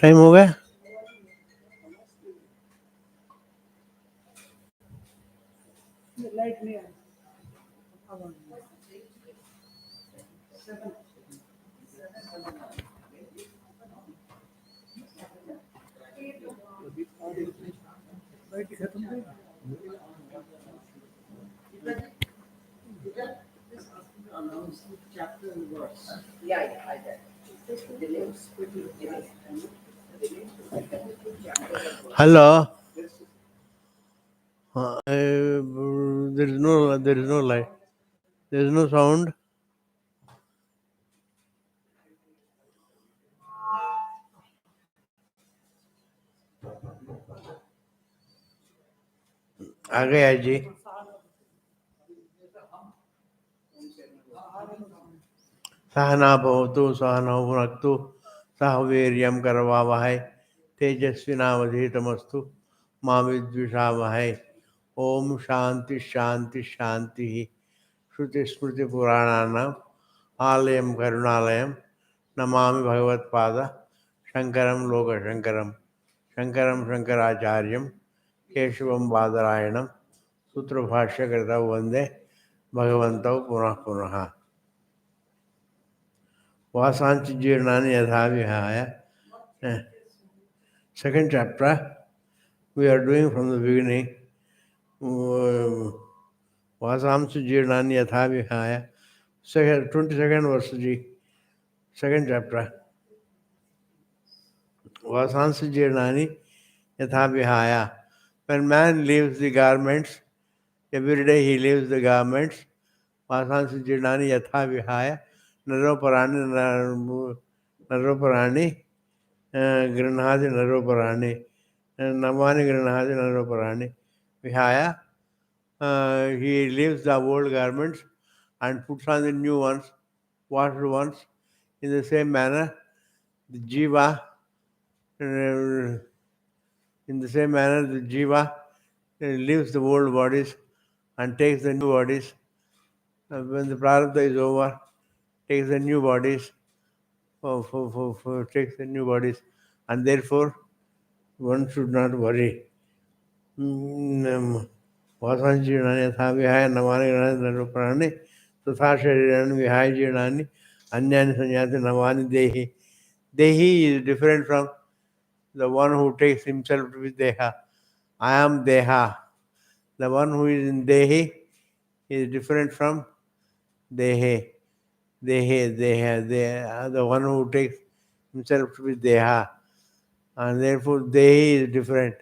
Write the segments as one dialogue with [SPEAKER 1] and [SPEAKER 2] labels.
[SPEAKER 1] Time हो गया? Hello. There is no light. There is no sound. आ गया जी. सहना भवतु सहनौ भुनक्तु सह वीर्यं करवावहै तेजस्विनावधीतमस्तु मा विद्विषावहै. ओम शांति शांति शांति. श्रुति स्मृति पुराणानाम् आलयं करुणालयं नमामि भगवत्पाद शंकरं लोकशंकरं शंकरं शंकराचार्यं केशवं बादरायणं सूत्रभाष्यकृतौ वन्दे भगवन्तौ पुनः पुनः. वासांच जीर्णानि यथा विहाय. Second chapter we are doing from the beginning. वासांच जीर्णानि यथा विहाय. 22nd verse ji. Second chapter. वासांच जीर्णानि yatha vihaya. When man leaves the garments, every day he leaves the garments. Vasansi jirnani yatha vihaya. Naroparani granhadi naroparani. Namani granhadi naroparani. Vihaya. He leaves the old garments and puts on the new ones, washed ones. In the same manner, the jiva leaves the old bodies and takes the new bodies. When the prarabdha is over, takes the new bodies, takes the new bodies, and therefore one should not worry. Vasan jirnani yatha vihaya namani granani naruparani tatha sharirani vihaya jirnani anyani sanyati namani dehi. Dehi is different from the one who takes himself to be deha. I am deha. The one who is in dehi is different from dehe. The one who takes himself to be deha. And therefore dehi is different.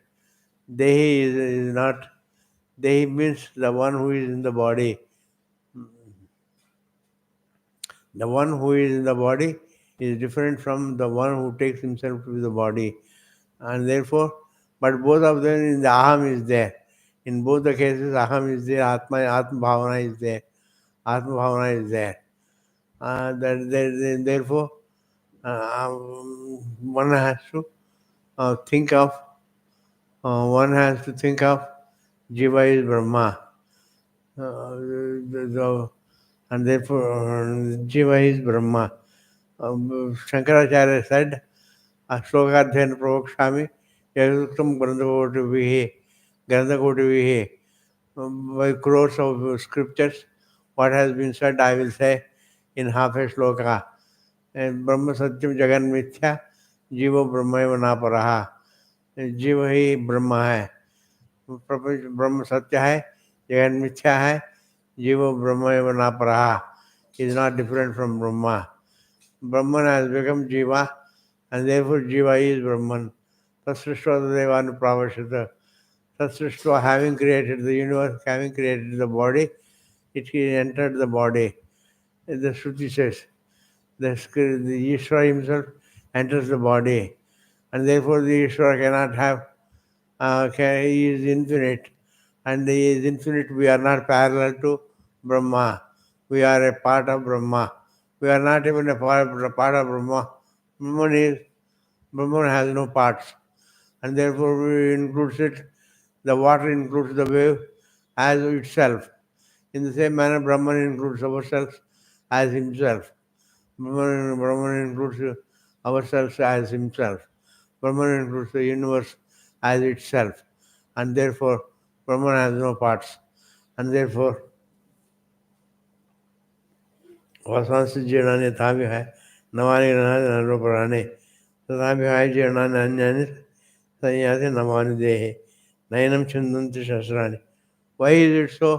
[SPEAKER 1] Dehi is not. Dehi means the one who is in the body. The one who is in the body is different from the one who takes himself to be the body. And therefore, but both of them in the aham is there. In both the cases, aham is there, atma bhavana is there. Atma bhavana is there. Therefore, one has to think of Jiva is Brahma. And therefore, Jiva is Brahma. Shankaracharya said, Shlokadhyana Pravakshami Yaduktam Grandakotivihi. By crores of scriptures, what has been said, I will say in half a shloka. And Brahma Satyam Jagan Mithya, Jiva Brahmaiva Naparaha. जीव ही ब्रह्म है. प्रपंच ब्रह्म सत्य है, जगन मिथ्या है. जीव ब्रह्म एवं नापरहा. Is not different from Brahma. Brahman has become Jiva, and therefore Jiva is Brahman. Tasrishva Devanu Pravashita. Tasrishva, having created the universe, having created the body, it entered the body. The Shruti says, the Ishvara himself enters the body, and therefore the Ishvara cannot have, he is infinite, and he is infinite. We are not parallel to Brahma. We are a part of Brahma. We are not even a part of Brahma. Brahman has no parts, and therefore we includes it. The water includes the wave as itself. In the same manner, Brahman includes ourselves as himself. Brahman includes ourselves as himself. Brahman includes the universe as itself, and therefore Brahman has no parts, and therefore वसंस जीर्णानि ताभि है नवानि गृहाणि नरोपराणि तथापि है जीर्णानि अन्यानि संयाति नवानि देहे नयनम छिन्दन्ति शस्त्राणि. Why is it so?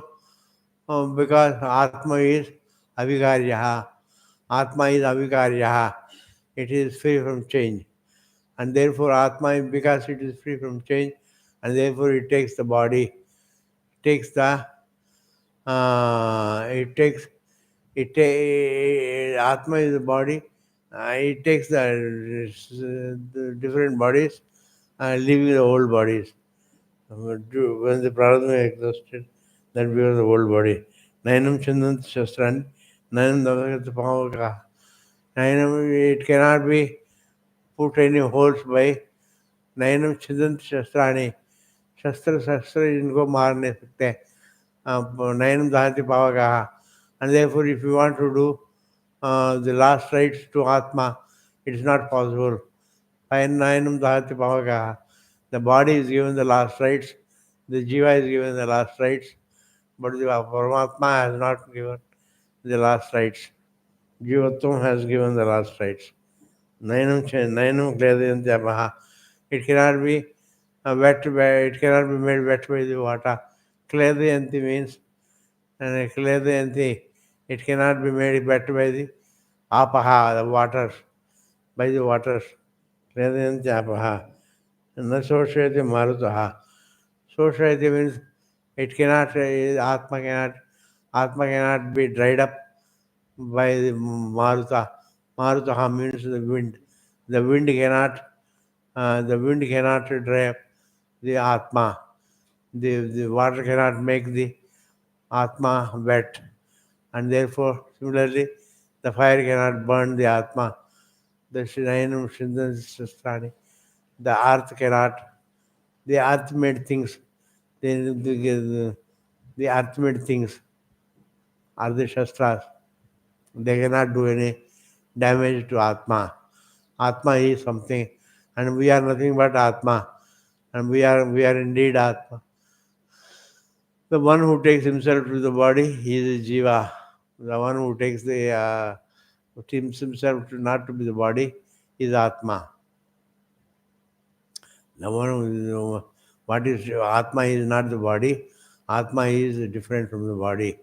[SPEAKER 1] Because Atma is avikarya. Atma is avikarya. It is free from change. And therefore Atma, because it is free from change, and therefore it takes the body, takes the, it takes, Atma is the body, it takes the different bodies, leaving the old bodies. When the Prarabdha exhausted, that becomes the old body. Nainam Chandant Shastran, Nainam Davagat Pavaka. Nainam, it cannot be put any holes by Nainam Chandant Shastrani. Shastra इनको मार नहीं सकते. Nainam Dahati Pavaka. And therefore, if you want to do the last rites to Atma, it is not possible. Nainam Dahati Pavaka. The body is given the last rites, the Jiva is given the last rites, but the Paramatma has not given the last rites. Jivatvam has given the last rites. Nainam Kledayantyamaha. It cannot be it cannot be made wet by the water. Kledayanti means, and Kledayanti, it cannot be made wet by the apaha, the waters, by the waters. Kledayantyamaha. Na soshayati marutaha. Soshayati means it cannot, Atma cannot be dried up by the Maruta. Marutaha means the wind. The wind cannot dry up the Atma. The water cannot make the Atma wet. And therefore, similarly, the fire cannot burn the Atma. The Shinayanam Shindan Sastrani. The earth made things, the earth made things are the Shastras. They cannot do any damage to Atma. Atma is something, and we are nothing but Atma, and we are indeed Atma. The one who takes himself to the body, he is a Jiva. The one who takes who teams himself to not to be the body is Atma. The one who, what is Atma is not the body. Atma is different from the body.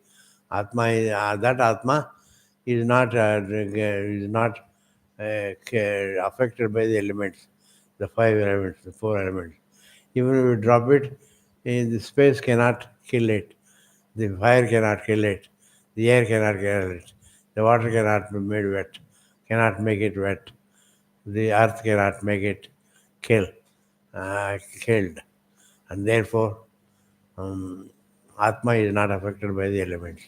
[SPEAKER 1] Atma is that Atma is not affected by the elements, the 5 elements, the 4 elements. Even if you drop it, the space cannot kill it. The fire cannot kill it. The air cannot kill it. The water cannot be made wet, cannot make it wet. The earth cannot make it killed. And therefore, Atma is not affected by the elements.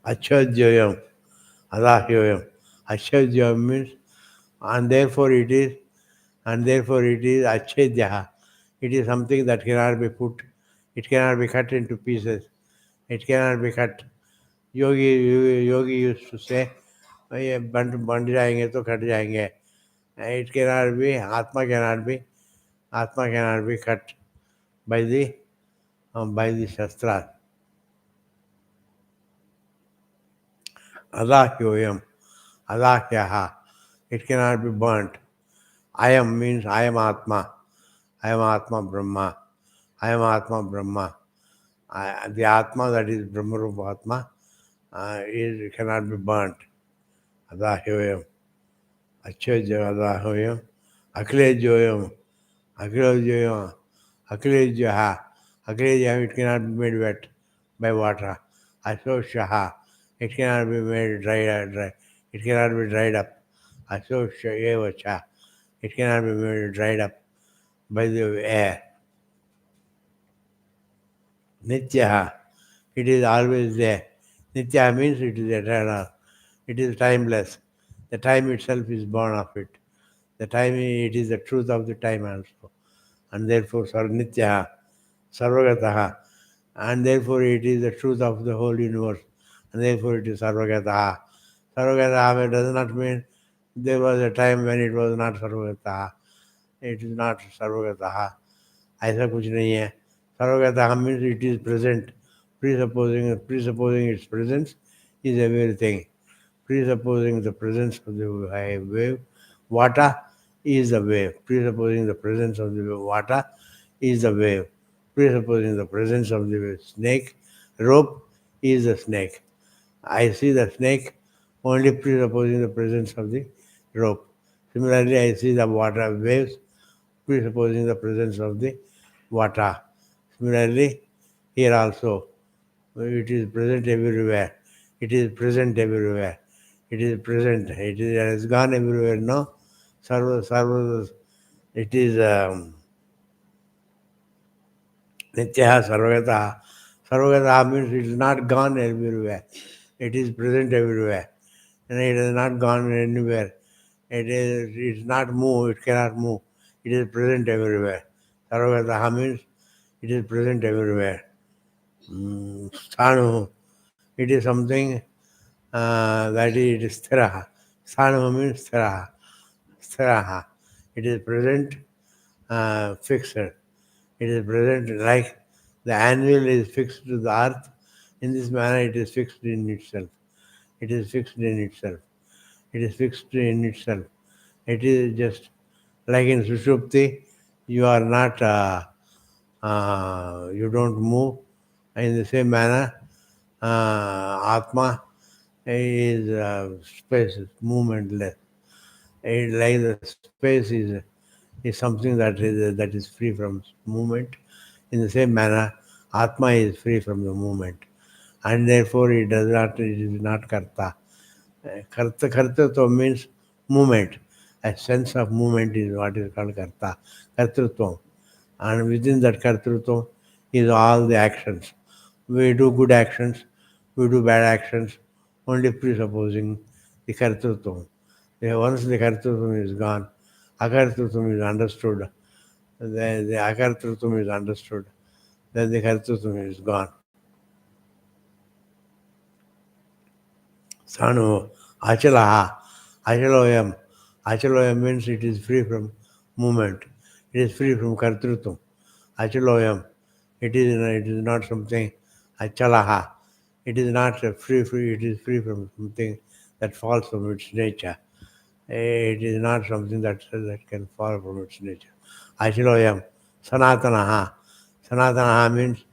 [SPEAKER 1] Achadyoyam, Adahyoyam. Achadyoyam means, and therefore it is Achedyaha. It is something that cannot be put, it cannot be cut into pieces. It cannot be cut. Yogi used to say, ये बंट जाएंगे तो cut जाएंगे. It cannot be, Atma cannot be cut by the Shastra. Adahyoyam, Adahyaha. It cannot be burnt. Ayam means I am Atma. I am Atma Brahma. I am Atma Brahma. The Atma that is Brahma Rupa Atma cannot be burnt. Adahyoyam. Achajadahoyam. Aklejoyam. Aklejoyam. Aklejaha. Aklejaha, it cannot be made wet by water. Asoshaha. It cannot be made dry. It cannot be dried up. Asoshayevacha. It cannot be made dried up by the air. Nityaha. It is always there. Nitya means it is eternal. It is timeless. The time itself is born of it. The time, it is the truth of the time also. And therefore, Nityaha, Sarvagataha. And therefore, it is the truth of the whole universe. And therefore, it is Sarvagataha. Sarvagataha does not mean There was a time when it was not Sarvagataha. It is not Sarvagataha. ऐसा कुछ नहीं है. Sarvagataha means it is present. Presupposing its presence is everything. Presupposing the presence of the wave, water is the wave. Presupposing the presence of the water is the wave. Presupposing the presence of the snake, rope is the snake. I see the snake only presupposing the presence of the rope. Similarly, I see the water waves presupposing the presence of the water. Similarly, here also, it is present everywhere. It is present everywhere. It is present. It has gone everywhere. No, sarva. It is nitya sarvagata. Sarvagata means it is not gone everywhere. It is present everywhere, and it has not gone anywhere. It is not move. It cannot move. It is present everywhere. Sarvagata means it is present everywhere. Sthanu. It is something that is sthiraha. Sthanu means sthiraha. Sthiraha. It is present, fixed. It is present like the anvil is fixed to the earth. In this manner, it is fixed in itself. It is fixed in itself. It is fixed in itself. It is just like in Sushupti, you are not, you don't move. In the same manner, Atma is space, is movementless. It, like the space is something that is free from movement. In the same manner, Atma is free from the movement, and therefore it does not. It is not karta. Kartritva means movement. A sense of movement is what is called karta, kartritva. And within that kartritva is all the actions. We do good actions, we do bad actions, only presupposing the kartritva. Once the kartritva is gone, akartritva is understood. The akartritva is understood. Then the kartritva is gone. Sanu, achalaha, achaloyam. Achaloyam means it is free from movement. It is free from kartrutvam. Achaloyam. It is not something achalaha. It is not free. It is free from something that falls from its nature. It is not something that can fall from its nature. Achaloyam. Sanatanaha. Sanatanaha means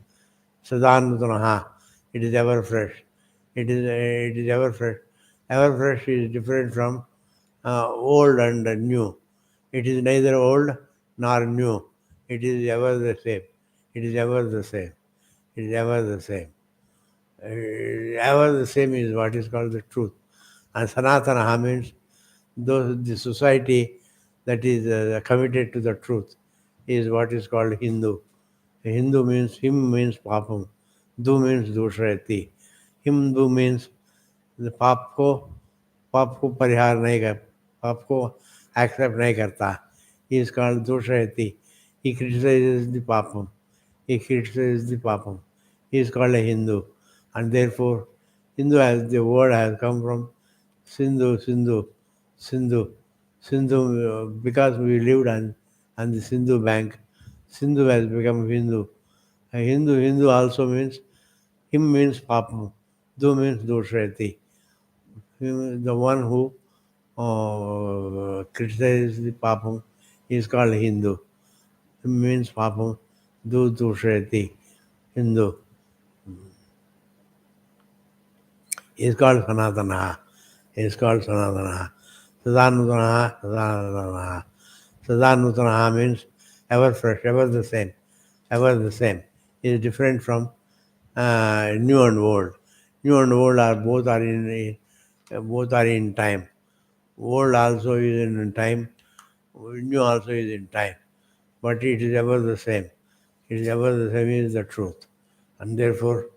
[SPEAKER 1] sadanutanaha. It is ever fresh. It is ever fresh. Ever fresh is different from old and new. It is neither old nor new. It is ever the same. It is ever the same. It is ever the same. Ever the same is what is called the truth. And Sanatana means the society that is committed to the truth is what is called Hindu. Hindu means him means papam. Du means dushrati. Hindu means the पाप को परिहार नहीं कर पाप को accept नहीं करता. He is called doshayati. He criticizes the papam. He criticizes the papam. He is called a Hindu, and therefore Hindu as the word has come from Sindhu, because we lived on the Sindhu bank. Sindhu has become Hindu. Hindu also means him means papam. Do means doshayati. The one who criticizes the papam is called Hindu. It means papam, dushayati, Hindu. He is called Sanatanaha. He is called Sanatanaha. Sadanutanaha, Sadanutanaha. Sadanutanaha means ever fresh, ever the same. Ever the same. He is different from new and old. New and old are both are in time. Old also is in time, new also is in time, but it is ever the same. It is ever the same is the truth, and therefore,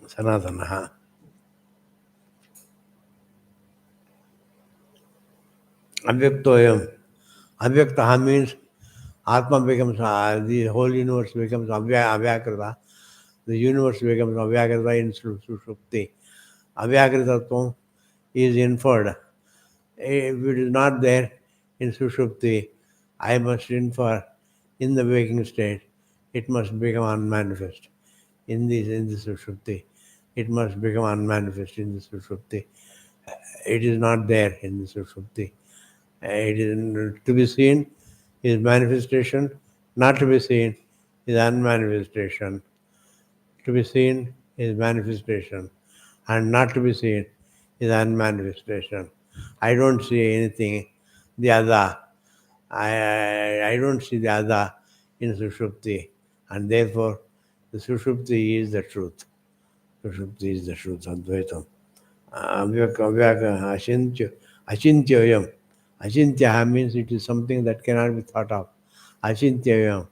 [SPEAKER 1] Sanatanaha. Avyaktoyam. Avyaktaha means Atma becomes, the whole universe becomes Avyakrita. The universe becomes Avyakrita in Sushupti. Avyakrita is inferred. If it is not there in Sushupti, I must infer in the waking state, it must become unmanifest. In the Sushupti, it must become unmanifest in the Sushupti. It is not there in the Sushupti. It is to be seen is manifestation, not to be seen is unmanifestation. To be seen is manifestation, and not to be seen is unmanifestation. I don't see anything, the other. I don't see the other in Sushupti, and therefore the Sushupti is the truth. Sushupti is the truth, Advaitam. Avyaka, Achintyayam. Achintya means it is something that cannot be thought of. Achintyayam.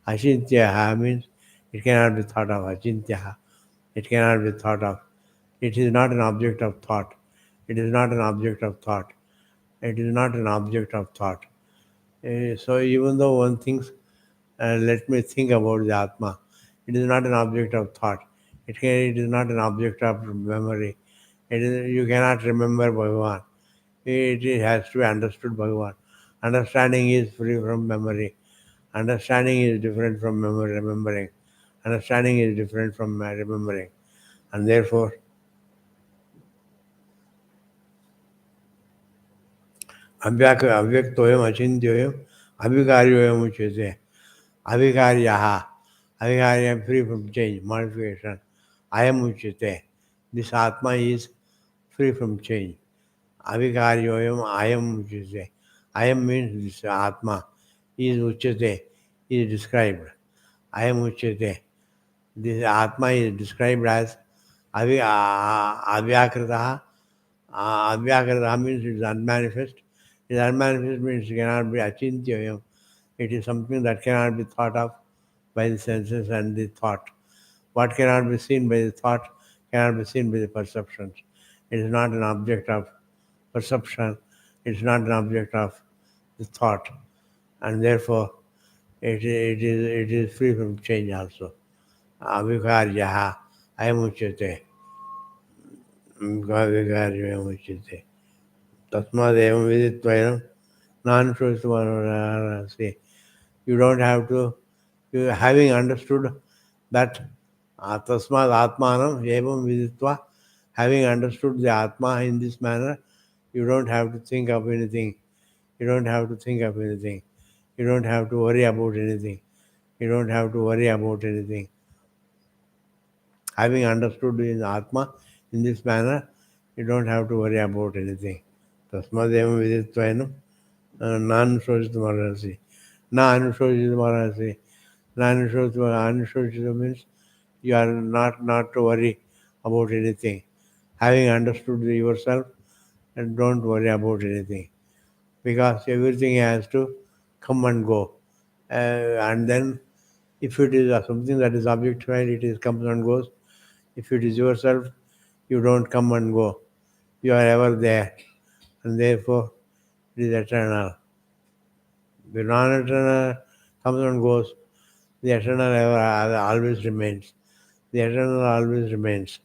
[SPEAKER 1] Achintya means it cannot be thought of. Achintya. It cannot be thought of. It is not an object of thought. It is not an object of thought. It is not an object of thought. So even though one thinks, let me think about the Atma, it is not an object of thought. It is not an object of memory. You cannot remember Bhagavan. It has to be understood Bhagavan. Understanding is free from memory. Understanding is different from remembering. Understanding is different from remembering. And therefore, अव्यक्तोयम अचिंत्योयम अभिकार्योयम उच्यते अभिकार्यः अभिकार्य free from change modification ayam uchyate. This atma is free from change. Avikaryoyam ayam uchyate. Ayam means this atma is uchyate, is described. Ayam uchyate. This atma is described as avyakrita. Avyakrita means it is unmanifest. It is unmanifest means it cannot be achintyayam. It is something that cannot be thought of by the senses and the thought. What cannot be seen by the thought cannot be seen by the perceptions. It is not an object of perception. It is not an object of the thought, and therefore it is free from change also. Avikaryaha ayamuchyate. Avikaryamuchyate. Tasmadevam viditvayanam non-shrutamanodarasi. You don't have to, having understood that tasmad atmanam evam viditva, having understood the atma in this manner, you don't have to think of anything. You don't have to think of anything. You don't have to worry about anything. You don't have to worry about anything. Having understood in atma in this manner, you don't have to worry about anything. Tasmad evam viditvayanam non-shrutamanodarasi. Na-anushojitamanasi. Anushojita means you are not to worry about anything. Having understood yourself, and don't worry about anything, because everything has to come and go. And then, if it is something that is objectified, it is comes and goes. If it is yourself, you don't come and go. You are ever there, and therefore it is eternal. The non-eternal comes and goes. The eternal ever always remains. The eternal always remains.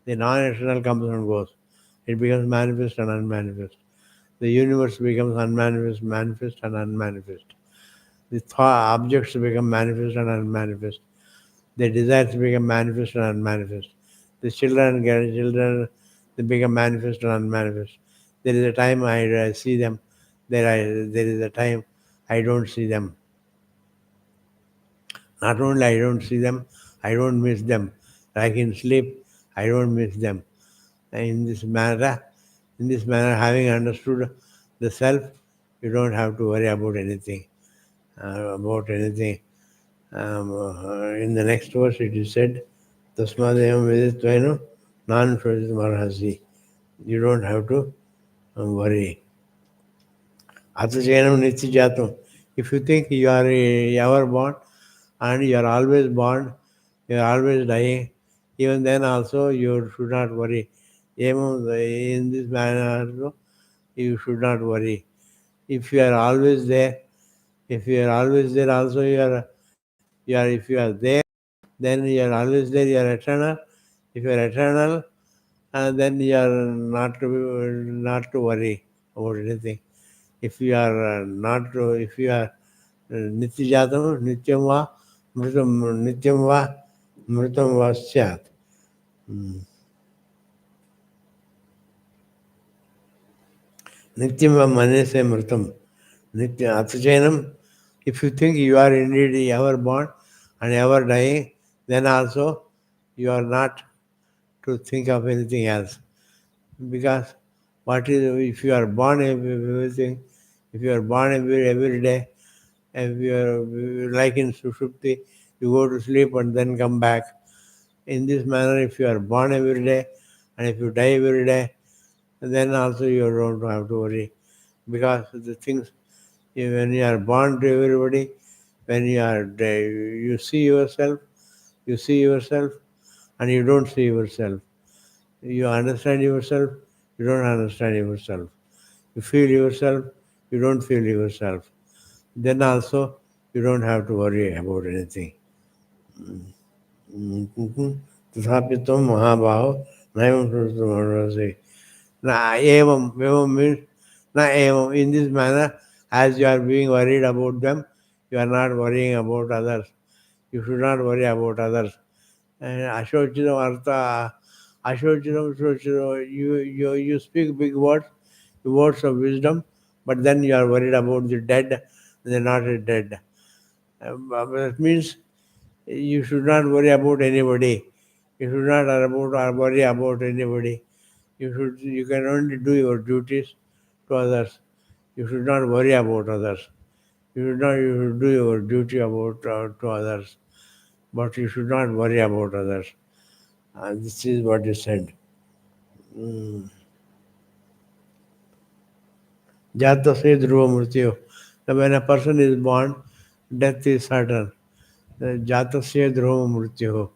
[SPEAKER 1] The non-eternal comes and goes. It becomes manifest and unmanifest. The universe becomes unmanifest, manifest and unmanifest. The objects become manifest and unmanifest. The desires become manifest and unmanifest. The children, grandchildren, they become manifest and unmanifest. There is a time I see them. There is a time I don't see them. Not only I don't see them, I don't miss them. Like in sleep, I don't miss them. In this manner, having understood the self, you don't have to worry about anything. In the next verse, it is said, "Tasmadayam viditvaino non-shojit marhasi." You don't have to worry. Atachayanam nityajatam. If you think you are ever born and you are always born, you are always dying, even then also you should not worry. Even in this manner also, you should not worry. If you are always there, if you are always there also, if you are there, then you are always there, you are eternal. If you are eternal, then you are not to worry about anything. If you are if you are nityajatam, nityam va, mritam va syat. Nityam va mane se mritam. Nitya atchainam. If you think you are indeed ever born and ever dying, then also you are not to think of anything else. Because what is if you are born everything, if you are born every day, if you are like in Sushupti, you go to sleep and then come back. In this manner, if you are born every day and if you die every day, then also you don't have to worry. Because the things, when you are born to everybody, when you are you see yourself, and you don't see yourself. You understand yourself, you don't understand yourself. You feel yourself, you don't feel yourself. Then also you don't have to worry about anything. तथापि त्वं महाबाहो नैवं श्रुतमर्हसि. Na evam means na evam. In this manner, as you are being worried about them, you are not worrying about others. You should not worry about others. And Ashochitam Artha, Ashochitam, you speak big words of wisdom, but then you are worried about the dead, they are not dead. That means you should not worry about anybody. You should not worry about anybody. You can only do your duties to others. You should not worry about others. You should do your duty about to others, but you should not worry about others. This is what is said. Jata se dhruva mrityu. When a person is born, death is certain. Jata se dhruva mrityu.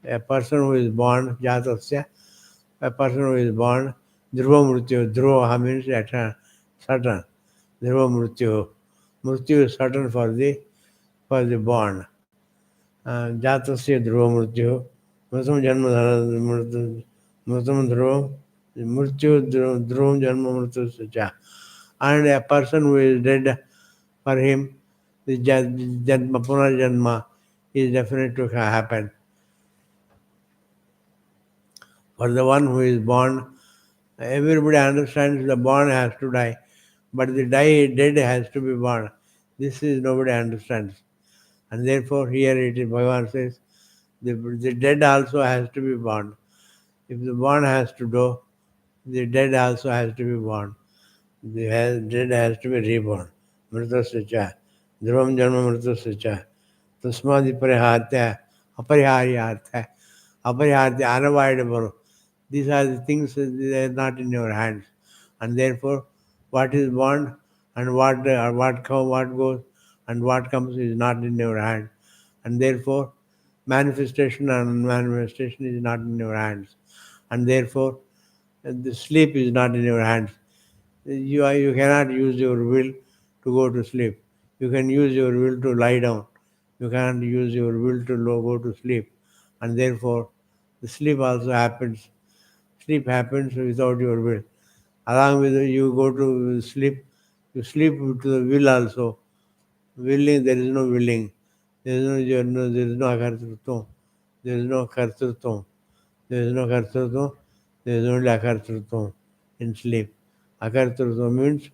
[SPEAKER 1] A person who is born, jatasya, a person who is born, dhruva mrityu. Dhruva means certain. Dhruva mrityu. Mrityu is certain for the born. जातस्य ध्रुव मृत्यु मृतम जन्म मृतम ध्रुव मृत्यु ध्रुव जन्म मृत्यु च. And a person who is dead, for him the janma punarjanma is definite to happen. For the one who is born, everybody understands the born has to die, but the dead has to be born. This is nobody understands. And therefore here it is Bhagavan says, the dead also has to be born. If the born has to go, the dead also has to be born. The dead has to be reborn. Mritasya cha. Dhruvam janma mritasya cha. Tasmadi parihartya. Apariharyartha. Aparihartya, unavoidable. These are the things that are not in your hands. And therefore, what is born and what goes and what comes is not in your hand. And therefore, manifestation and manifestation is not in your hands. And therefore, the sleep is not in your hands. You cannot use your will to go to sleep. You can use your will to lie down. You cannot use your will to go to sleep. And therefore, the sleep also happens. Sleep happens without your will. Along with you go to sleep, you sleep to the will also. Willing, there is no willing. There is no akartrutvam. There is no kartrutvam. There is no kartrutvam. There is only akartrutvam in sleep. Akartrutvam means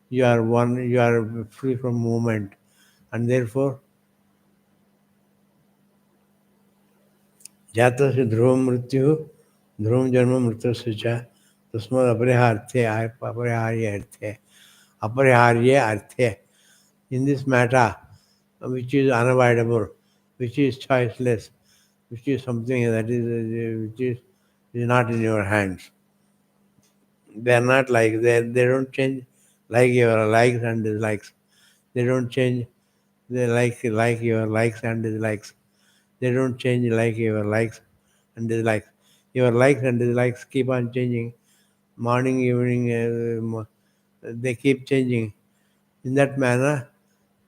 [SPEAKER 1] you are one, you are free from movement. And therefore, जातस्य ध्रुवं मृत्युः ध्रुवं जन्म मृत्युस्य च तस्मात् अपरिहार्य अर्थे. In this matter, which is unavoidable, which is choiceless, which is something that is not in your hands. They are not like they don't change like your likes and dislikes. They don't change they like your likes and dislikes. They don't change like your likes and dislikes. Your likes and dislikes keep on changing. Morning, evening, they keep changing. In that manner,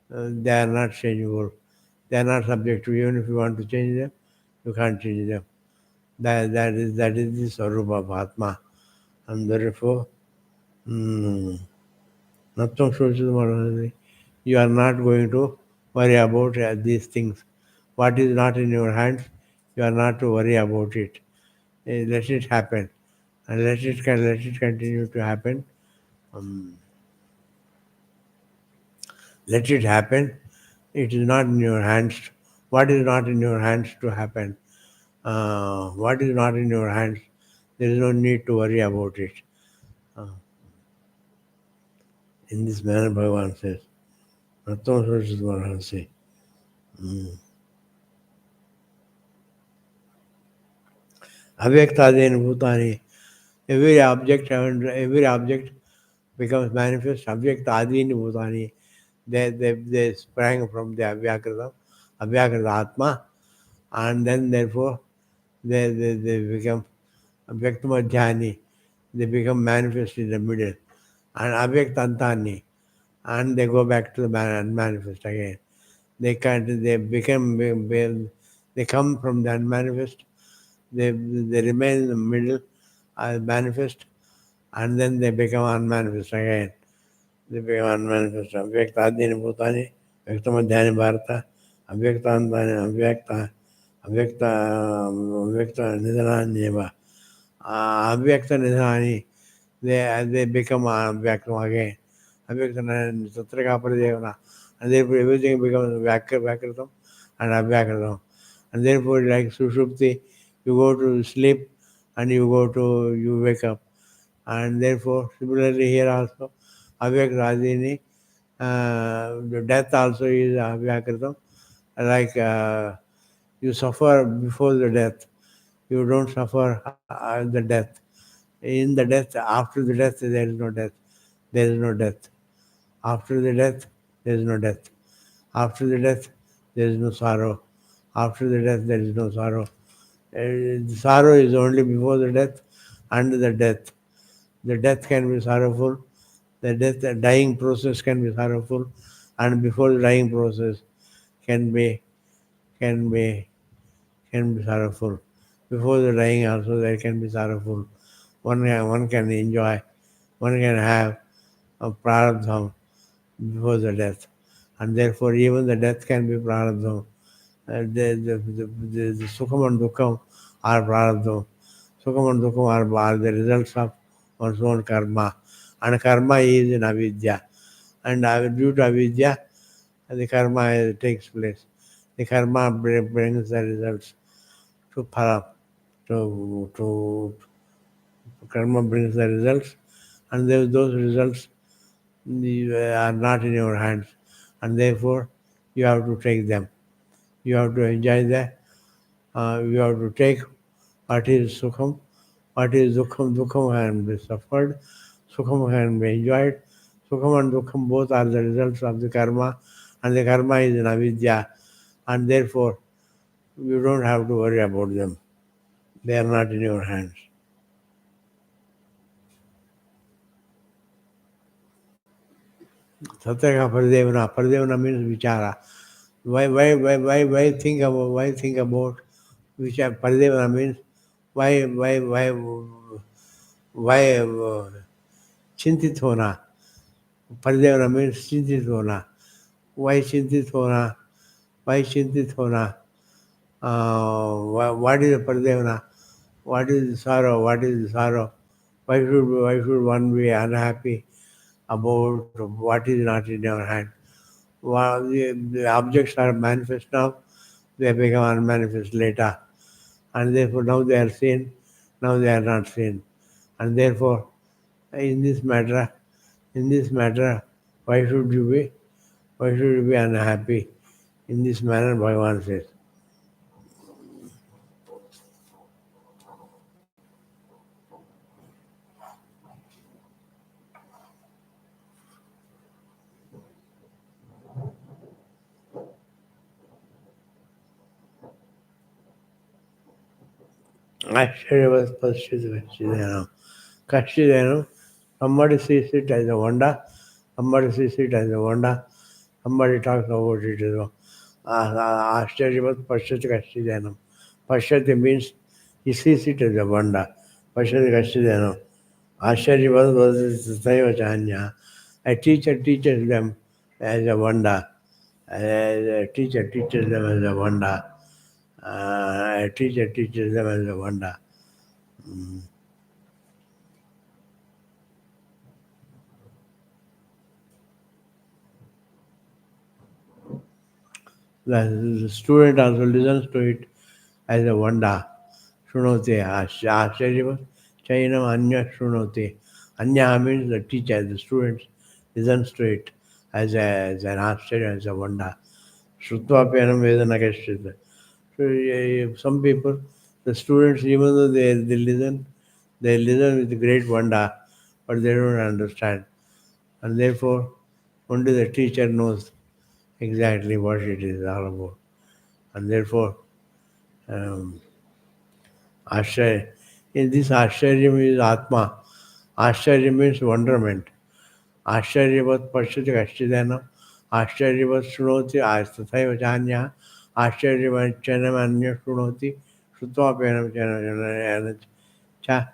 [SPEAKER 1] they are not changeable. They are not subject to you. Even if you want to change them, you can't change them. That is the Swarupa of Atma. And therefore, nothing social. You are not going to worry about these things. What is not in your hands, you are not to worry about it. Let it happen, and let it continue to happen. Um, let it happen. It is not in your hands. What is not in your hands to happen? What is not in your hands? There is no need to worry about it. Uh, in this manner, Bhagavan says, "Nattam Saraswati." Avyaktaden Bhutani. Every object becomes manifest. Avyakta Bhutani. They sprang from the Avyakrita Atma, and then therefore they become Avyaktamadhyani. They become manifest in the middle. And Avyaktantani. And they go back to the unmanifest again. They come from the unmanifest. They remain in the middle as manifest, and then they become unmanifest again. They become unmanifest. Avyakta Bhutani, Vyaktamadhyani Bharata, Avyaktantani, Avyakta, Avyakta Nidhananyeva. Avyakta Nidhani, they become Avyaktam again. Avyakta Satraka Paridevana. And therefore everything becomes Vyakritam and Avyakritam. And therefore, like Sushupti, you go to sleep and you wake up. And therefore, similarly here also, Avyakradini, the death also is Avyakritam. Like you suffer before the death, you don't suffer the death. In the death, after the death, there is no death. There is no death. After the death, there is no death. After the death, there is no sorrow. After the death, there is no sorrow. The sorrow is only before the death and the death. The death can be sorrowful. The dying process can be sorrowful, and before the dying process can be can be can be sorrowful. Before the dying also there can be sorrowful. One can enjoy, one can have a prarabdham before the death, and therefore even the death can be prarabdham. The sukham and dukkham are prarabdham. Sukham and dukkham are the results of one's own karma, and karma is in avidya, and due to avidya, the karma takes place. The karma brings the results to phala, to karma brings the results, and those results are not in your hands, and therefore you have to take them. You have to enjoy that. You have to take what is sukham, what is dukkham. Dukkham can be suffered, sukham can be enjoyed. Sukham and dukkham both are the results of the karma, and the karma is in avidya, and therefore you don't have to worry about them. They are not in your hands. Satyaka Paridevana. Paridevana means vichara. Why think about which Paridevana means why चिंतित होना. परिदेवना means चिंतित होना. Why चिंतित होना? Why चिंतित होना? What is the paridevana? What is the sorrow? What is the sorrow? Why should one be unhappy about what is not in your hand? Well, the objects are manifest now, they become unmanifest later. And therefore now they are seen, now they are not seen. And therefore, in this matter, why should you be unhappy? In this manner, Bhagavan says. Ashtaravas Kashidhanam. Somebody sees it as a wonder, somebody sees it as a wonder, somebody talks about it as a Ashtaravas Pashyati Kashidhanam. Pashyati means He sees it as a wonder. Pashyati Kashidano. Asharyavad Vadasaiva Chanya. A teacher teaches them as a wonder. A teacher teaches them as a wonder. A teacher teaches them as a wonder. The student also listens to it as a wonder. Shrunote Asharyavad Chainam Anya Shrunote. Anya means the teacher, the student listens to it as an Asharya, as a wonder. Shrutvapenam Vedana Kashita. So some people, the students, even though they listen with great wonder, but they don't understand. And therefore, only the teacher knows exactly what it is all about. And therefore, um, Ashray, in this Asharyam is Atma. Asharya means wonderment. Asharyavat Pashyati Kashidana. Asharyavat Shunoti Astataiva Chanya. Asharyavat Chanam Anya Shunoti. Sutvapenam Chanam Cha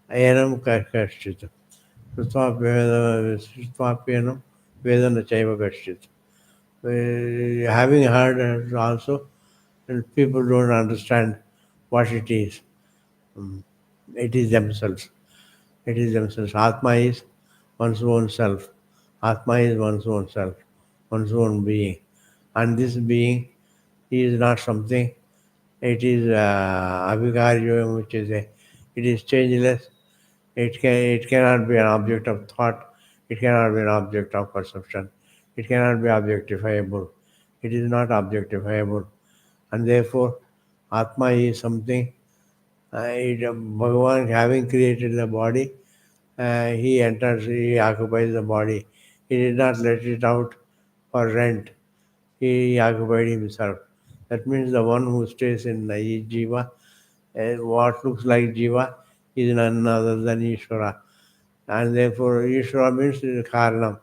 [SPEAKER 1] Ayanam Kashita. Sutvapenam Vedana Chaiva Kashita. Having heard it also, and people don't understand what it is. It is themselves. It is themselves. Atma is one's own self. Atma is one's own self, one's own being. And this being is not something, it is abhikaryo, which is it is changeless. It cannot be an object of thought. It cannot be an object of perception. It cannot be objectifiable. It is not objectifiable. And therefore, Atma is something, Bhagavan having created the body, he enters, he occupies the body. He did not let it out for rent. He occupied himself. That means the one who stays in the Jiva, what looks like Jiva, is none other than Ishvara. And therefore, Ishvara means Karanam.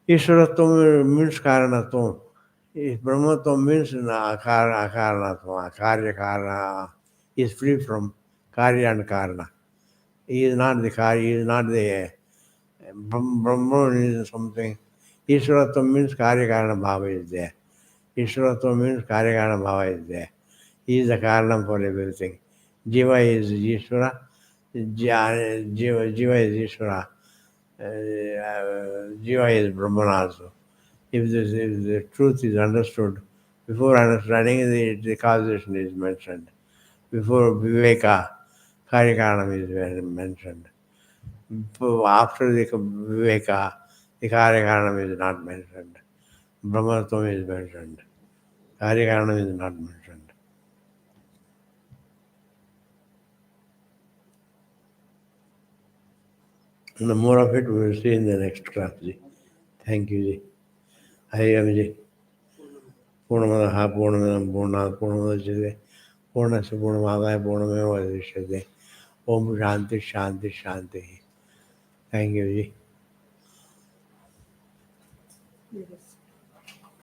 [SPEAKER 1] Ishvaratvam means Karanatvam. Brahmatvam means Akaranatvam. Karya Karana is free from Karya and Karana. He is not the Karya, he is not the Brahman is something. Ishvaratvam means Karyakarana Bhava is there. Ishvaratvam means Karyakarana Bhava is there. He is the Karanam for everything. Jiva is Ishvara. Jiva is Ishvara. Jiva is Brahman also. If the truth is understood, before understanding, the causation is mentioned. Before Viveka, Karyakarana is mentioned. After the Viveka, the Karyakarana is not mentioned. Brahmatvam is mentioned. Karyakarana is not mentioned. And the more of it we will see in the next class. Ji. Thank you, Ji. Hari Ram Ji. Purnamadaha Purnamidam Purnat Purnamudachyate Purnasya Purnamadaya Purnameva Vadishyate. Om Shanti Shanti Shanti. Thank you, Ji.